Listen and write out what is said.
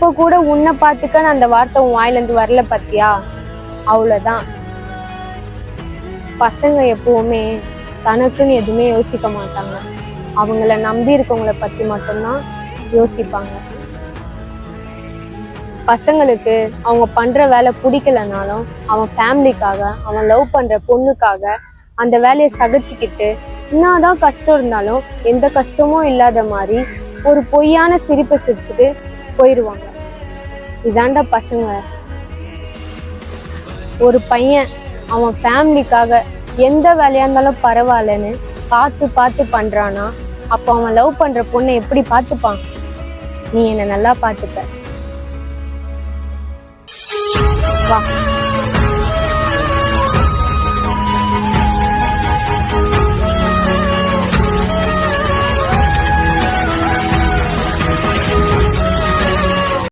இப்ப கூட உன்னை பார்த்துக்க அந்த வார்த்தை உன் வாயிலிருந்து வரல பாத்தியா? அவ்வளவுதான். பசங்க எப்பவுமே தனக்குன்னு எதுவுமே யோசிக்க மாட்டாங்க. அவங்கள நம்பி இருக்கவங்களை பத்தி மட்டும்தான் யோசிப்பாங்க. பசங்களுக்கு அவங்க பண்ற வேலை பிடிக்கலனாலும் அவன் ஃபேமிலிக்காக, அவன் லவ் பண்ற பொண்ணுக்காக அந்த வேலையை சகிச்சுக்கிட்டு என்னதான் கஷ்டம் இருந்தாலும் எந்த கஷ்டமும் இல்லாத மாதிரி ஒரு பொய்யான சிரிப்பை சிரிச்சுட்டு போயிடுவாங்க. இதாண்டா பசங்க. ஒரு பையன் அவன் ஃபேமிலிக்காக எந்த வேலையா இருந்தாலும் பரவாயில்லன்னு பார்த்து பார்த்து பண்றானா, அப்போ அவன் லவ் பண்ற பொண்ணை எப்படி பார்த்துப்பான்? நீ என்னை நல்லா பார்த்துப்ப. வா.